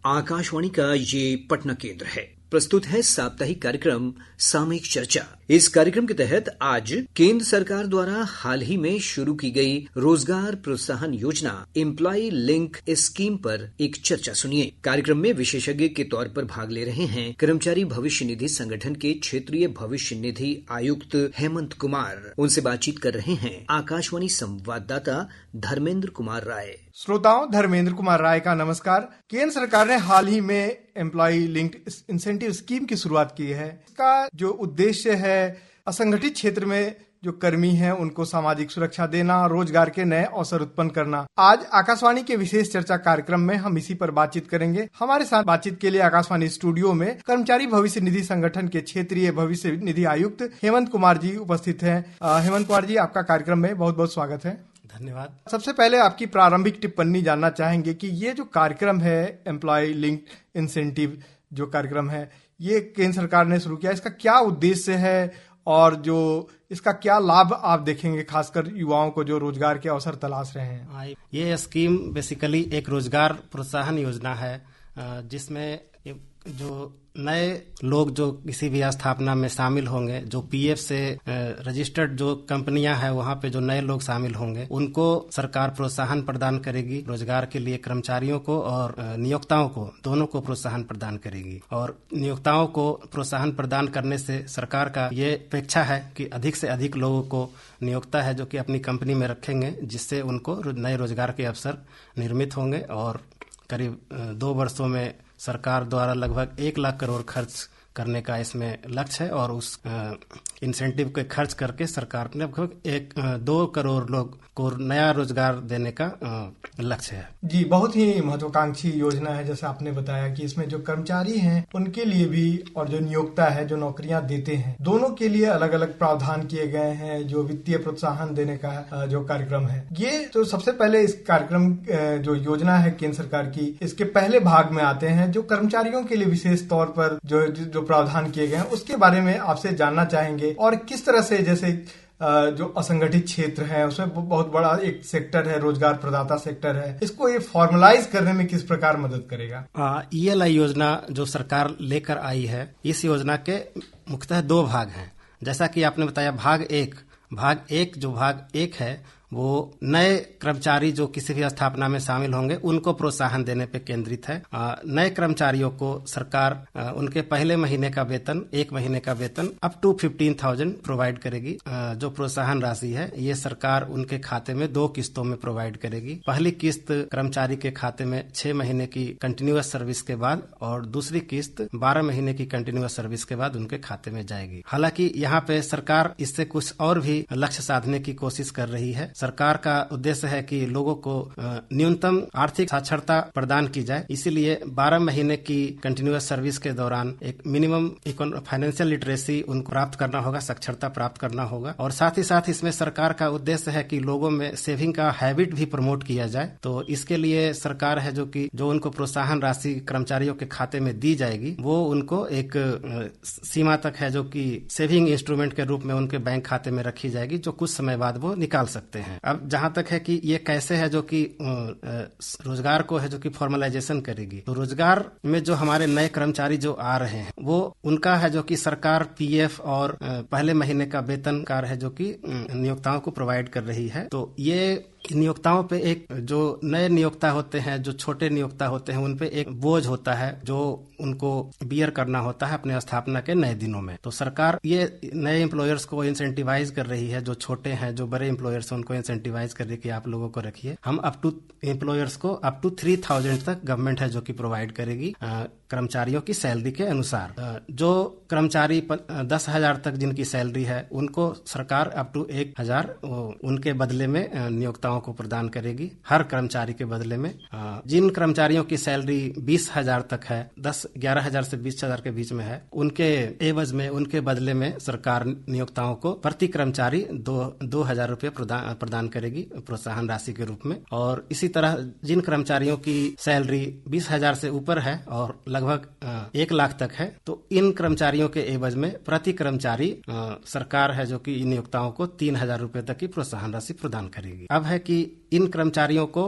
आकाशवाणी का ये पटना केंद्र है। प्रस्तुत है साप्ताहिक कार्यक्रम सामयिक चर्चा। इस कार्यक्रम के तहत आज केंद्र सरकार द्वारा हाल ही में शुरू की गई रोजगार प्रोत्साहन योजना एम्प्लॉय लिंक स्कीम पर एक चर्चा सुनिए। कार्यक्रम में विशेषज्ञ के तौर पर भाग ले रहे हैं कर्मचारी भविष्य निधि संगठन के क्षेत्रीय भविष्य निधि आयुक्त हेमंत कुमार। उनसे बातचीत कर रहे हैं आकाशवाणी संवाददाता धर्मेंद्र कुमार राय। श्रोताओं, धर्मेंद्र कुमार राय का नमस्कार। केंद्र सरकार ने हाल ही में एम्प्लॉय लिंक्ड इंसेंटिव स्कीम की शुरुआत की है। इसका जो उद्देश्य है, असंगठित क्षेत्र में जो कर्मी हैं उनको सामाजिक सुरक्षा देना, रोजगार के नए अवसर उत्पन्न करना। आज आकाशवाणी के विशेष चर्चा कार्यक्रम में हम इसी पर बातचीत करेंगे। हमारे साथ बातचीत के लिए आकाशवाणी स्टूडियो में कर्मचारी भविष्य निधि संगठन के क्षेत्रीय भविष्य निधि आयुक्त हेमंत कुमार जी उपस्थित हैं। हेमंत कुमार जी, आपका कार्यक्रम में बहुत बहुत स्वागत है। धन्यवाद। सबसे पहले आपकी प्रारंभिक टिप्पणी जानना चाहेंगे कि ये जो कार्यक्रम है एम्प्लॉय लिंक्ड इंसेंटिव जो कार्यक्रम है, ये केंद्र सरकार ने शुरू किया, इसका क्या उद्देश्य है और जो इसका क्या लाभ आप देखेंगे, खासकर युवाओं को जो रोजगार के अवसर तलाश रहे हैं? ये स्कीम बेसिकली एक रोजगार प्रोत्साहन योजना है जिसमें जो नए लोग जो किसी भी स्थापना में शामिल होंगे, जो पीएफ से रजिस्टर्ड जो कंपनियां हैं वहां पे जो नए लोग शामिल होंगे, उनको सरकार प्रोत्साहन प्रदान करेगी। रोजगार के लिए कर्मचारियों को और नियोक्ताओं को, दोनों को प्रोत्साहन प्रदान करेगी। और नियोक्ताओं को प्रोत्साहन प्रदान करने से सरकार का ये अपेक्षा है कि अधिक से अधिक लोगों को नियोक्ता है जो कि अपनी कंपनी में रखेंगे, जिससे उनको नए रोजगार के अवसर निर्मित होंगे। और करीब 2 वर्षों में सरकार द्वारा लगभग 1 लाख करोड़ खर्च करने का इसमें लक्ष्य है और उस इंसेंटिव के खर्च करके सरकार ने लगभग 2 करोड़ लोग को नया रोजगार देने का लक्ष्य है। जी, बहुत ही महत्वाकांक्षी योजना है। जैसे आपने बताया कि इसमें जो कर्मचारी हैं उनके लिए भी और जो नियोक्ता है जो नौकरियां देते हैं, दोनों के लिए अलग अलग प्रावधान किए गए हैं जो वित्तीय प्रोत्साहन देने का जो कार्यक्रम है। ये तो सबसे पहले इस कार्यक्रम जो योजना है केंद्र सरकार की, इसके पहले भाग में आते हैं जो कर्मचारियों के लिए विशेष तौर पर जो प्रावधान किए गए हैं, उसके बारे में आपसे जानना चाहेंगे। और किस तरह से, जैसे जो असंगठित क्षेत्र है उसमें बहुत बड़ा एक सेक्टर है, रोजगार प्रदाता सेक्टर है, इसको ये फॉर्मलाइज करने में किस प्रकार मदद करेगा? ELI योजना जो सरकार लेकर आई है, इस योजना के मुख्यतः 2 भाग हैं। जैसा कि आपने बताया, भाग एक है वो नए कर्मचारी जो किसी भी स्थापना में शामिल होंगे उनको प्रोत्साहन देने पे केंद्रित है। नए कर्मचारियों को सरकार उनके पहले महीने का वेतन, 1 महीने का वेतन अप टू 15,000 प्रोवाइड करेगी। जो प्रोत्साहन राशि है ये सरकार उनके खाते में 2 किस्तों में प्रोवाइड करेगी। पहली किस्त कर्मचारी के खाते में 6 महीने की कंटिन्यूअस सर्विस के बाद और दूसरी किस्त 12 महीने की कंटिन्यूअस सर्विस के बाद उनके खाते में जाएगी। हालांकि यहाँ पे सरकार इससे कुछ और भी लक्ष्य साधने की कोशिश कर रही है। सरकार का उद्देश्य है कि लोगों को न्यूनतम आर्थिक साक्षरता प्रदान की जाए, इसीलिए 12 महीने की कंटिन्यूअस सर्विस के दौरान एक मिनिमम फाइनेंशियल लिटरेसी उनको प्राप्त करना होगा, साक्षरता प्राप्त करना होगा। और साथ ही साथ इसमें सरकार का उद्देश्य है कि लोगों में सेविंग का हैबिट भी प्रमोट किया जाए। तो इसके लिए सरकार है जो उनको प्रोत्साहन राशि कर्मचारियों के खाते में दी जाएगी, वो उनको एक सीमा तक है जो कि सेविंग इंस्ट्रूमेंट के रूप में उनके बैंक खाते में रखी जाएगी, जो कुछ समय बाद वो निकाल सकते हैं। अब जहां तक है कि ये कैसे है जो कि रोजगार को है जो कि फॉर्मलाइजेशन करेगी, तो रोजगार में जो हमारे नए कर्मचारी जो आ रहे हैं वो उनका है जो कि सरकार पीएफ और पहले महीने का वेतन कार है जो कि नियोक्ताओं को प्रोवाइड कर रही है। तो ये नियोक्ताओं पे एक जो नए नियोक्ता होते हैं, जो छोटे नियोक्ता होते हैं, उन पे एक बोझ होता है जो उनको बियर करना होता है अपने स्थापना के नए दिनों में। तो सरकार ये नए एम्प्लॉयर्स को इंसेंटिवाइज कर रही है, जो छोटे हैं, जो बड़े एम्प्लॉयर्स हैं, उनको इंसेंटिवाइज कर रही है कि आप लोगों को रखिए। हम अप टू एम्प्लॉयर्स को अप टू 3,000 तक गवर्नमेंट है जो कि प्रोवाइड करेगी कर्मचारियों की सैलरी के अनुसार। जो कर्मचारी 10,000 तक जिनकी सैलरी है उनको सरकार अप टू 1,000 उनके बदले में नियोक्ताओं को प्रदान करेगी, हर कर्मचारी के बदले में। जिन कर्मचारियों की सैलरी 20,000 तक है, 11,000 से 20,000 के बीच में है, उनके एवज में, उनके बदले में सरकार नियोक्ताओं को प्रति कर्मचारी 2,000 रुपये प्रदान करेगी प्रोत्साहन राशि के रूप में। और इसी तरह जिन कर्मचारियों की सैलरी 20,000 से ऊपर है और लगभग 1 लाख तक है, तो इन कर्मचारियों के एवज में प्रति कर्मचारी सरकार है जो कि नियोक्ताओं को 3,000 रुपये तक की प्रोत्साहन राशि प्रदान करेगी। अब है कि इन कर्मचारियों को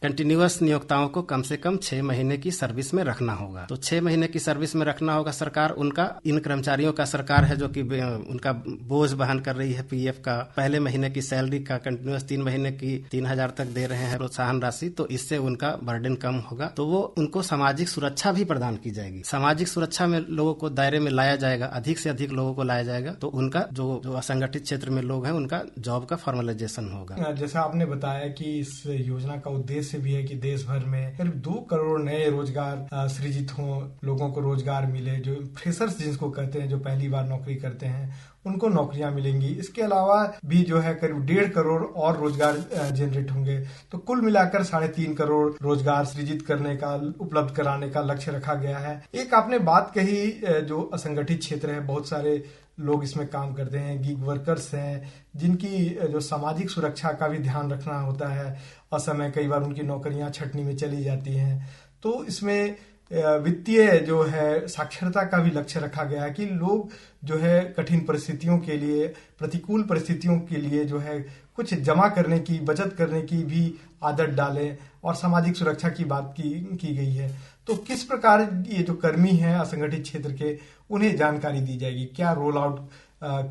कंटिन्यूअस नियोक्ताओं को कम से कम 6 महीने की सर्विस में रखना होगा। तो 6 महीने की सर्विस में रखना होगा। सरकार उनका, इन कर्मचारियों का सरकार है जो कि उनका बोझ वहन कर रही है। पीएफ का पहले महीने की सैलरी का कंटिन्यूअस 3 महीने की 3,000 तक दे रहे हैं प्रोत्साहन राशि, तो इससे उनका बर्डन कम होगा। तो वो उनको सामाजिक सुरक्षा भी प्रदान की जाएगी। सामाजिक सुरक्षा में लोगों को दायरे में लाया जाएगा, अधिक से अधिक लोगों को लाया जाएगा। तो उनका जो असंगठित क्षेत्र में लोग हैं उनका जॉब का फॉर्मलाइजेशन होगा। जैसा आपने बताया कि इस योजना का उद्देश्य भी है कि देश भर में करीब 2 करोड़ नए रोजगार सृजित हों, लोगों को रोजगार मिले। जो फ्रेशर्स जिसको कहते हैं, जो पहली बार नौकरी करते हैं, उनको नौकरियां मिलेंगी। इसके अलावा भी जो है करीब 1.5 करोड़ और रोजगार जनरेट होंगे। तो कुल मिलाकर 3.5 करोड़ रोजगार सृजित करने का, उपलब्ध कराने का लक्ष्य रखा गया है। एक आपने बात कही, जो असंगठित क्षेत्र है, बहुत सारे लोग इसमें काम करते हैं, गिग वर्कर्स हैं, जिनकी जो सामाजिक सुरक्षा का भी ध्यान रखना होता है। असमय कई बार उनकी नौकरियां छटनी में चली जाती हैं। तो इसमें वित्तीय जो है साक्षरता का भी लक्ष्य रखा गया है कि लोग जो है कठिन परिस्थितियों के लिए, प्रतिकूल परिस्थितियों के लिए जो है कुछ जमा करने की, बचत करने की भी आदत डालें। और सामाजिक सुरक्षा की बात की गई है। तो किस प्रकार ये जो कर्मी हैं असंगठित क्षेत्र के, उन्हें जानकारी दी जाएगी? क्या रोल आउट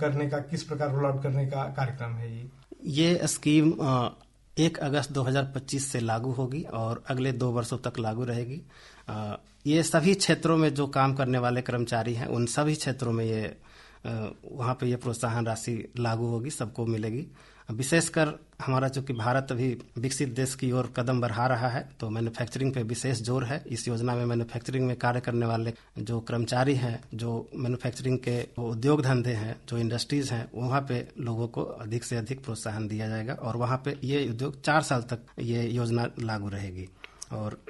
करने का, किस प्रकार रोल आउट करने का कार्यक्रम है ये स्कीम 1 अगस्त 2025 से लागू होगी और अगले 2 वर्षों तक लागू रहेगी। ये सभी क्षेत्रों में जो काम करने वाले कर्मचारी हैं, उन सभी क्षेत्रों में ये वहाँ पे ये प्रोत्साहन राशि लागू होगी, सबको मिलेगी। विशेषकर हमारा चूंकि भारत अभी विकसित देश की ओर कदम बढ़ा रहा है, तो मैन्युफैक्चरिंग पे विशेष जोर है। इस योजना में मैन्युफैक्चरिंग में कार्य करने वाले जो कर्मचारी हैं, जो मैन्युफैक्चरिंग के उद्योग धंधे हैं, जो इंडस्ट्रीज हैं, वहाँ पे लोगों को अधिक से अधिक प्रोत्साहन दिया जाएगा और वहाँ पे ये उद्योग 4 साल तक ये योजना लागू रहेगी। और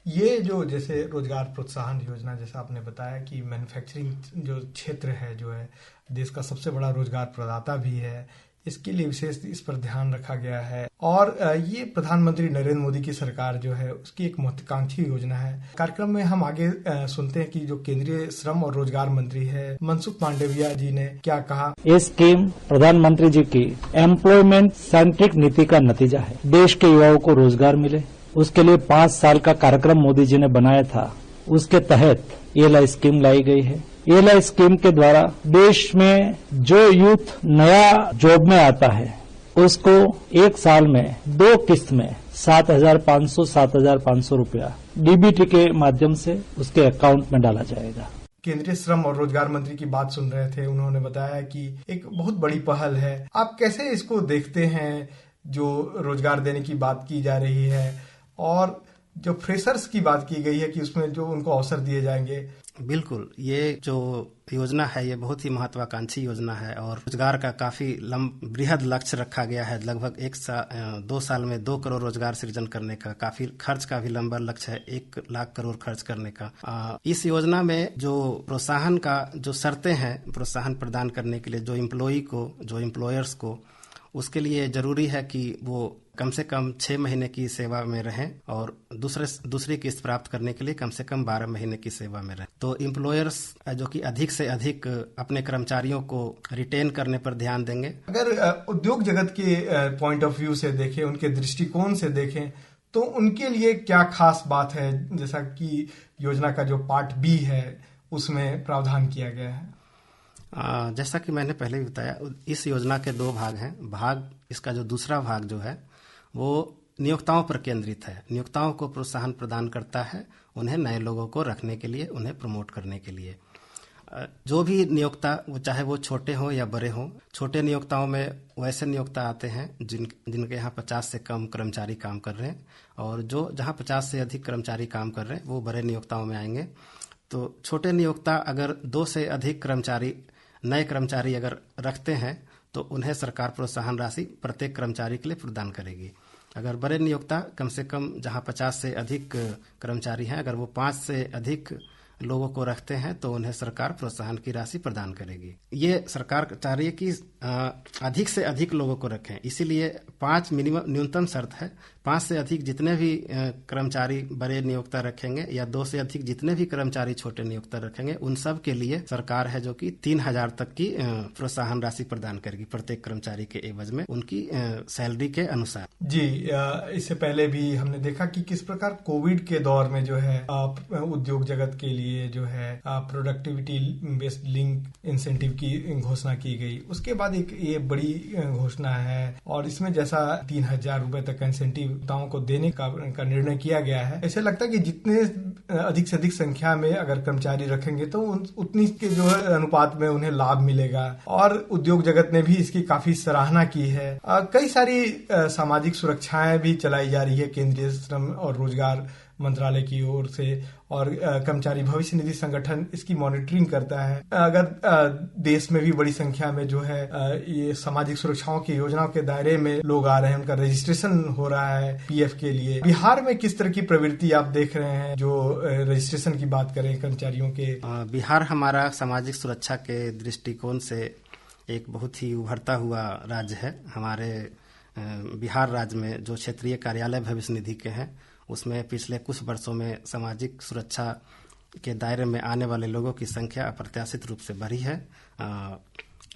ये जो जैसे रोजगार प्रोत्साहन योजना, जैसा आपने बताया कि मैन्युफैक्चरिंग जो क्षेत्र है, जो है देश का सबसे बड़ा रोजगार प्रदाता भी है, इसके लिए विशेष इस पर ध्यान रखा गया है। और ये प्रधानमंत्री नरेंद्र मोदी की सरकार जो है उसकी एक महत्वाकांक्षी योजना है। कार्यक्रम में हम आगे सुनते हैं कि जो केंद्रीय श्रम और रोजगार मंत्री है मनसुख मांडविया जी ने क्या कहा। ये स्कीम प्रधानमंत्री जी की एम्प्लॉयमेंट सेंट्रिक नीति का नतीजा है। देश के युवाओं को रोजगार मिले, उसके लिए 5 साल का कार्यक्रम मोदी जी ने बनाया था। उसके तहत ये स्कीम लाई गई है। ये स्कीम के द्वारा देश में जो यूथ नया जॉब में आता है, उसको 1 साल में 2 किस्त में 7,500 रुपया डीबीटी के माध्यम से उसके अकाउंट में डाला जाएगा। केंद्रीय श्रम और रोजगार मंत्री की बात सुन रहे थे, उन्होंने बताया कि एक बहुत बड़ी पहल है। आप कैसे इसको देखते हैं, जो रोजगार देने की बात की जा रही है और जो फ्रेशर्स की बात की गई है कि उसमें जो उनको अवसर दिए जाएंगे? बिल्कुल, ये जो योजना है ये बहुत ही महत्वाकांक्षी योजना है और रोजगार का काफी बृहद लक्ष्य रखा गया है। लगभग 2 साल में 2 करोड़ रोजगार सृजन करने का, काफी खर्च का भी लंबा लक्ष्य है, 1 लाख करोड़ खर्च करने का। इस योजना में जो प्रोत्साहन का जो शर्तें हैं प्रोत्साहन प्रदान करने के लिए, जो एम्प्लॉई को, जो एम्प्लॉयर्स को, उसके लिए जरूरी है कि वो कम से कम 6 महीने की सेवा में रहें और दूसरी किस्त प्राप्त करने के लिए कम से कम 12 महीने की सेवा में रहें। तो एम्प्लॉयर्स जो कि अधिक से अधिक अपने कर्मचारियों को रिटेन करने पर ध्यान देंगे। अगर उद्योग जगत के पॉइंट ऑफ व्यू से देखें, उनके दृष्टिकोण से देखें, तो उनके लिए क्या खास बात है, जैसा कि योजना का जो पार्ट बी है उसमें प्रावधान किया गया है? जैसा कि मैंने पहले भी बताया, इस योजना के 2 भाग हैं। इसका जो दूसरा भाग जो है वो नियोक्ताओं पर केंद्रित है। नियोक्ताओं को प्रोत्साहन प्रदान करता है, उन्हें नए लोगों को रखने के लिए, उन्हें प्रमोट करने के लिए। जो भी नियोक्ता, चाहे वो छोटे हों या बड़े हों, छोटे नियोक्ताओं में वैसे नियोक्ता आते हैं जिनके यहाँ 50 से कम कर्मचारी काम कर रहे हैं, और जहाँ 50 से अधिक कर्मचारी काम कर रहे हैं वो बड़े नियोक्ताओं में आएंगे। तो छोटे नियोक्ता अगर 2 से अधिक नए कर्मचारी अगर रखते हैं तो उन्हें सरकार प्रोत्साहन राशि प्रत्येक कर्मचारी के लिए प्रदान करेगी। अगर बड़े नियोक्ता कम से कम जहां 50 से अधिक कर्मचारी हैं, अगर वो 5 से अधिक लोगों को रखते हैं तो उन्हें सरकार प्रोत्साहन की राशि प्रदान करेगी। ये सरकार चाह रही है कि अधिक से अधिक लोगों को रखें, इसीलिए 5 न्यूनतम शर्त है, 5 से अधिक जितने भी कर्मचारी बड़े नियोक्ता रखेंगे या 2 से अधिक जितने भी कर्मचारी छोटे नियोक्ता रखेंगे, उन सब के लिए सरकार है जो कि 3,000 तक की प्रोत्साहन राशि प्रदान करेगी प्रत्येक कर्मचारी के एवज में उनकी सैलरी के अनुसार। जी, इससे पहले भी हमने देखा कि किस प्रकार कोविड के दौर में जो है उद्योग जगत के लिए जो है प्रोडक्टिविटी बेस्ड लिंक इंसेंटिव की घोषणा की गई। उसके बाद एक ये बड़ी घोषणा है और इसमें जैसा 3,000 रुपए तक इंसेंटिव को देने का निर्णय किया गया है। ऐसे लगता है कि जितने अधिक से अधिक संख्या में अगर कर्मचारी रखेंगे तो उतनी के जो है अनुपात में उन्हें लाभ मिलेगा और उद्योग जगत ने भी इसकी काफी सराहना की है। कई सारी सामाजिक सुरक्षाएं भी चलाई जा रही है केंद्रीय श्रम और रोजगार मंत्रालय की ओर से और कर्मचारी भविष्य निधि संगठन इसकी मॉनिटरिंग करता है। अगर देश में भी बड़ी संख्या में जो है ये सामाजिक सुरक्षाओं की योजनाओं के दायरे में लोग आ रहे हैं, उनका रजिस्ट्रेशन हो रहा है पीएफ के लिए। बिहार में किस तरह की प्रवृत्ति आप देख रहे हैं जो रजिस्ट्रेशन की बात करें कर्मचारियों के? बिहार हमारा सामाजिक सुरक्षा के दृष्टिकोण से एक बहुत ही उभरता हुआ राज्य है। हमारे बिहार राज्य में जो क्षेत्रीय कार्यालय भविष्य निधि के हैं उसमें पिछले कुछ वर्षों में सामाजिक सुरक्षा के दायरे में आने वाले लोगों की संख्या अप्रत्याशित रूप से बढ़ी है।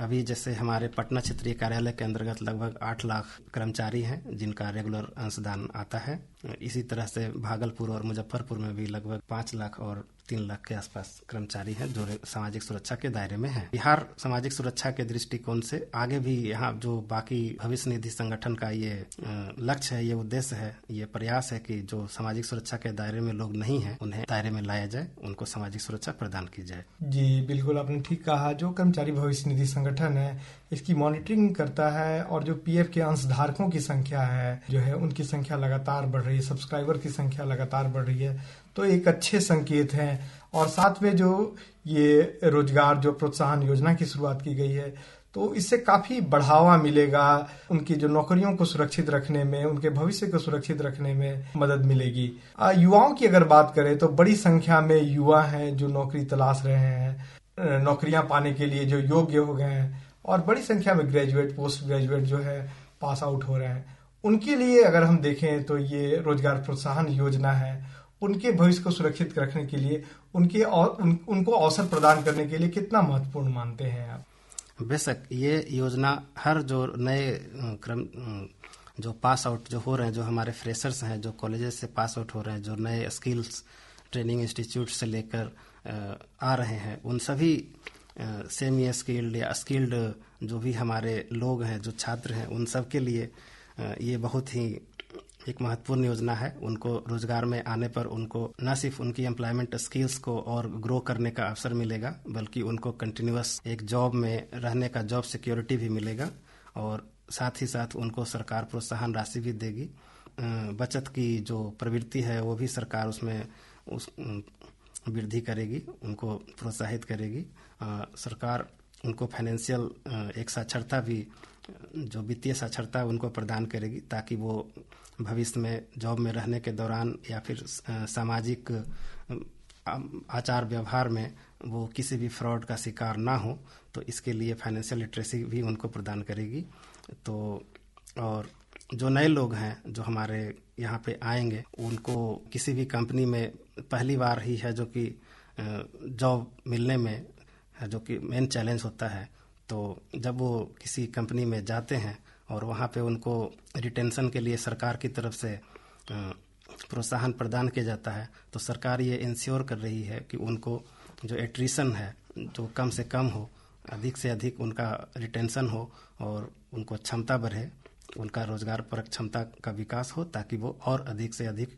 अभी जैसे हमारे पटना क्षेत्रीय कार्यालय के अंतर्गत लगभग 8 लाख कर्मचारी हैं जिनका रेगुलर अंशदान आता है। इसी तरह से भागलपुर और मुजफ्फरपुर में भी लगभग 5 लाख और 3 लाख के आसपास कर्मचारी हैं जो सामाजिक सुरक्षा के दायरे में हैं। बिहार सामाजिक सुरक्षा के दृष्टिकोण से आगे भी यहाँ जो बाकी भविष्य निधि संगठन का ये लक्ष्य है, ये उद्देश्य है, ये प्रयास है कि जो सामाजिक सुरक्षा के दायरे में लोग नहीं हैं उन्हें दायरे में लाया जाए, उनको सामाजिक सुरक्षा प्रदान की जाए। जी बिल्कुल, आपने ठीक कहा। जो कर्मचारी भविष्य निधि संगठन है इसकी मॉनिटरिंग करता है और जो पीएफ के अंशधारकों की संख्या है जो है उनकी संख्या लगातार बढ़ रही है, सब्सक्राइबर की संख्या लगातार बढ़ रही है, तो एक अच्छे संकेत हैं। और साथ में जो ये रोजगार जो प्रोत्साहन योजना की शुरुआत की गई है तो इससे काफी बढ़ावा मिलेगा, उनकी जो नौकरियों को सुरक्षित रखने में, उनके भविष्य को सुरक्षित रखने में मदद मिलेगी। युवाओं की अगर बात करें तो बड़ी संख्या में युवा हैं जो नौकरी तलाश रहे हैं, नौकरियां पाने के लिए जो योग्य हो गए हैं और बड़ी संख्या में ग्रेजुएट पोस्ट ग्रेजुएट जो है पास आउट हो रहे हैं। उनके लिए अगर हम देखें तो ये रोजगार प्रोत्साहन योजना है, उनके भविष्य को सुरक्षित रखने के लिए उनको अवसर प्रदान करने के लिए कितना महत्वपूर्ण मानते हैं आप? बेशक ये योजना हर जो नए जो पास आउट जो हो रहे हैं, जो हमारे फ्रेशर्स हैं, जो कॉलेजेस से पास आउट हो रहे हैं, जो नए स्किल्स ट्रेनिंग इंस्टीट्यूट से लेकर आ रहे हैं, उन सभी सेमी स्किल्ड या स्किल्ड जो भी हमारे लोग हैं, जो छात्र हैं, उन सब के लिए ये बहुत ही एक महत्वपूर्ण योजना है। उनको रोजगार में आने पर उनको न सिर्फ उनकी एम्प्लॉयमेंट स्किल्स को और ग्रो करने का अवसर मिलेगा बल्कि उनको कंटिन्यूअस एक जॉब में रहने का जॉब सिक्योरिटी भी मिलेगा और साथ ही साथ उनको सरकार प्रोत्साहन राशि भी देगी। बचत की जो प्रवृत्ति है वो भी सरकार उसमें वृद्धि करेगी, उनको प्रोत्साहित करेगी। सरकार उनको फाइनेंशियल एक साक्षरता भी, जो वित्तीय साक्षरता उनको प्रदान करेगी ताकि वो भविष्य में जॉब में रहने के दौरान या फिर सामाजिक आचार व्यवहार में वो किसी भी फ्रॉड का शिकार ना हो, तो इसके लिए फाइनेंशियल लिटरेसी भी उनको प्रदान करेगी। तो और जो नए लोग हैं जो हमारे यहाँ पे आएंगे उनको किसी भी कंपनी में पहली बार ही है जो कि जॉब मिलने में जो कि मेन चैलेंज होता है, तो जब वो किसी कंपनी में जाते हैं और वहाँ पे उनको रिटेंशन के लिए सरकार की तरफ से प्रोत्साहन प्रदान किया जाता है, तो सरकार ये इंश्योर कर रही है कि उनको जो एट्रिशन है जो कम से कम हो, अधिक से अधिक उनका रिटेंशन हो और उनको क्षमता बढ़े, उनका रोजगार परक क्षमता का विकास हो ताकि वो और अधिक से अधिक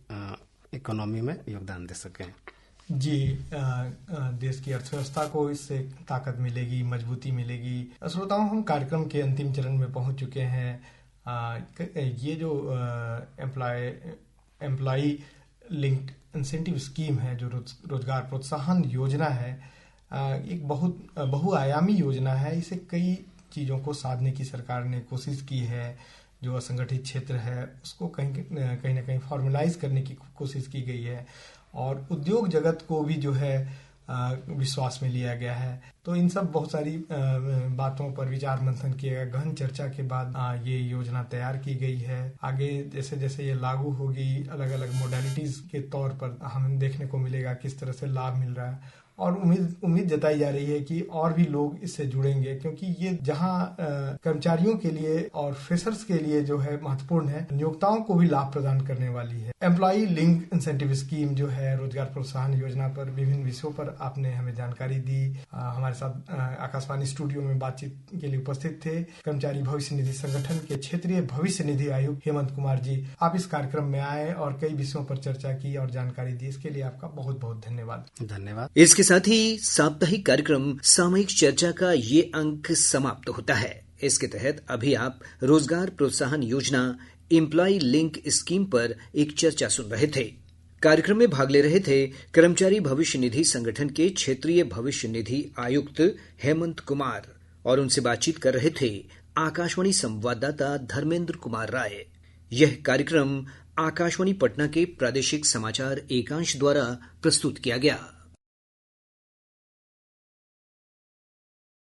इकोनॉमी में योगदान दे सकें। जी, देश की अर्थव्यवस्था को इससे ताकत मिलेगी, मजबूती मिलेगी। श्रोताओं, हम कार्यक्रम के अंतिम चरण में पहुंच चुके हैं। ये जो एम्प्लॉय लिंक्ड इंसेंटिव स्कीम है, जो रोजगार प्रोत्साहन योजना है, एक बहुत बहुआयामी योजना है। इसे कई चीज़ों को साधने की सरकार ने कोशिश की है। जो असंगठित क्षेत्र है उसको कहीं ना कहीं फॉर्मलाइज करने की कोशिश की गई है और उद्योग जगत को भी जो है विश्वास में लिया गया है। तो इन सब बहुत सारी बातों पर विचार मंथन किया गया। गहन चर्चा के बाद ये योजना तैयार की गई है। आगे जैसे जैसे ये लागू होगी, अलग अलग मोडालिटीज के तौर पर हमें देखने को मिलेगा किस तरह से लाभ मिल रहा है, और उम्मीद जताई जा रही है कि और भी लोग इससे जुड़ेंगे, क्योंकि ये जहां कर्मचारियों के लिए और फ्रेशर्स के लिए जो है महत्वपूर्ण है, नियोक्ताओं को भी लाभ प्रदान करने वाली है। एम्प्लॉय लिंक इंसेंटिव स्कीम जो है, रोजगार प्रोत्साहन योजना पर विभिन्न विषयों पर आपने हमें जानकारी दी। हमारे साथ आकाशवाणी स्टूडियो में बातचीत के लिए उपस्थित थे कर्मचारी भविष्य निधि संगठन के क्षेत्रीय भविष्य निधि आयुक्त हेमंत कुमार जी। आप इस कार्यक्रम में आए और कई विषयों पर चर्चा की और जानकारी दी, इसके लिए आपका बहुत बहुत धन्यवाद। धन्यवाद। इसके साथ ही साप्ताहिक कार्यक्रम सामयिक चर्चा का ये अंक समाप्त होता है। इसके तहत अभी आप रोजगार प्रोत्साहन योजना एम्प्लॉय लिंक स्कीम पर एक चर्चा सुन रहे थे। कार्यक्रम में भाग ले रहे थे कर्मचारी भविष्य निधि संगठन के क्षेत्रीय भविष्य निधि आयुक्त हेमंत कुमार, और उनसे बातचीत कर रहे थे आकाशवाणी संवाददाता धर्मेंद्र कुमार राय। यह कार्यक्रम आकाशवाणी पटना के प्रादेशिक समाचार एकांश द्वारा प्रस्तुत किया गया।